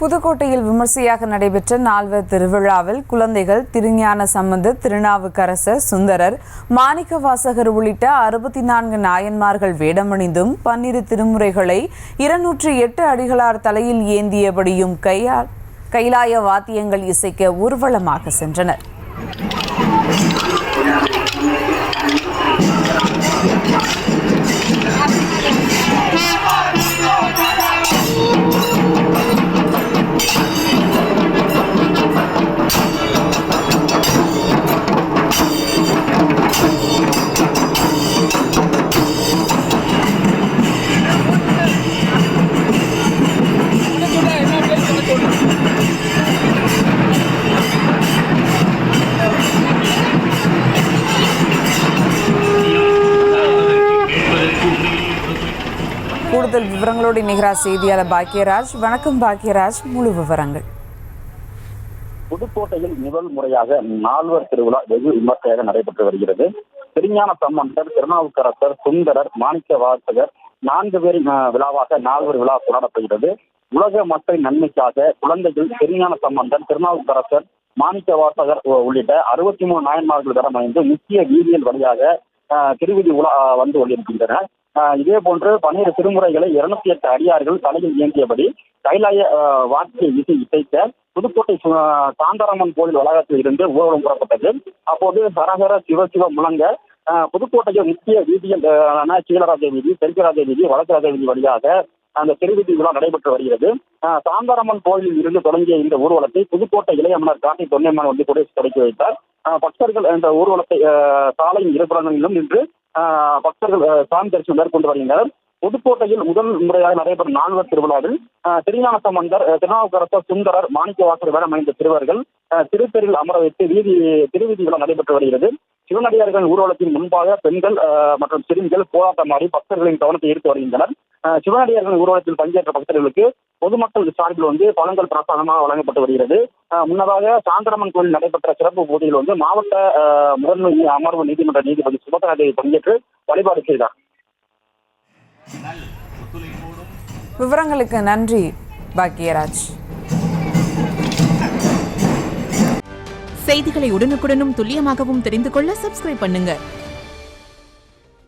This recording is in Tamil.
புதுக்கோட்டையில் விமர்சையாக நடைபெற்ற நால்வர் திருவிழாவில் குழந்தைகள் திருஞான சம்பந்தர், திருநாவுக்கரசர், சுந்தரர், மாணிக்கவாசகர் உள்ளிட்ட 64 நாயன்மார்கள் வேடமணிந்தும் 12 திருமுறைகளை 208 அடிகளார் தலையில் ஏந்தியபடியும் கைலாய வாத்தியங்கள் இசைக்க ஊர்வலமாக சென்றனர். கூடுதல் விவரங்களோடு இணைகிறார் செய்தியாளர் பாக்கியராஜ். வணக்கம் பாக்கியராஜ், முழு விவரங்கள். புதுக்கோட்டையில் முதல் முறையாக நால்வர் திருவிழா வெகு விமர்சையாக நடைபெற்று வருகிறது. திருஞான சம்பந்தர், திருநாவுக்கரசர், சுந்தரர், மாணிக்கவாசகர் 4 பேரின் விழாவாக நால்வர் விழா கொண்டாடப்படுகிறது. உலக மக்களின் நன்மைக்காக குழந்தைகள் திருஞான சம்பந்தர், திருநாவுக்கரசர், மாணிக்கவாசகர் உள்ளிட்ட 63 நாயன்மார்கள் தரமடைந்து முக்கிய வீதியில் வழியாக திருவிதி உலா வந்து கொண்டிருக்கின்றனர். இதே போன்று 12 திருமுறைகளை 208 அடியார்கள் தலையில் இயங்கியபடி கைலாய வாத்திய இசை இசைக்க புதுக்கோட்டை சாந்தாராமன் கோயில் வளாகத்தில் இருந்து ஊர்வலம் புறப்பட்டது. அப்போது ஹரஹர சிவசிவ முழங்க புதுக்கோட்டையில் முக்கிய வீதியில் சீலராஜ வீதி, தெற்குராஜ வீதி, வடக்குராஜ வீதி வழியாக அந்த திருவிதி விழா நடைபெற்று வருகிறது. சாந்தாராமன் கோயிலில் இருந்து தொடங்கிய இந்த ஊர்வலத்தை புதுக்கோட்டை இளையமன்னர் காட்டி தொன்னைமான் வந்து கொடியேற்றி தொடக்கி வைத்தார். பக்தர்கள் இந்த ஊர்வலத்தை சாலையின் இருபுறங்களிலும் நின்று பக்தர்கள் சாமி தரிசனம் மேற்கொண்டு வருகின்றனர். புதுக்கோட்டையில் முதல் முறையாக நடைபெறும் நால்வர் திருவிழாவில் திருஞான சம்பந்தர், திருநாவுக்கரசர், சுந்தரர், மாணிக்கவாசகர் வேடமணிந்த சிறுவர்கள் திருத்தெரில் அமர வைத்து திருவீதி விழா நடைபெற்று வருகிறது. சிவனடியார்கள் ஊர்வலத்தின் முன்பாக பெண்கள் மற்றும் சிறுமிகள் போராட்டமாடி பக்தர்களின் கவனத்தை ஈர்த்து வருகின்றனர். சிவனடியார்கள் ஊர்வலத்தில் பங்கேற்ற பக்தர்களுக்கு பொதுமக்கள் சார்பில் பழங்கள் பிரசாதமாக வழங்கப்பட்டு வருகிறது. முன்னதாக சாந்தரமன் கோயில் நடைபெற்ற சிறப்பு போட்டியில் மாவட்ட முதன்மை அமர்வு நீதிமன்ற நீதிபதி சுபத்ரா தேவி பங்கேற்று வழிபாடு செய்தார். விவரங்களுக்கு நன்றி பாக்கியராஜ். செய்திகளை உடனுக்குடனும் துல்லியமாகவும் தெரிந்து கொள்ள சப்ஸ்கிரைப் பண்ணுங்க.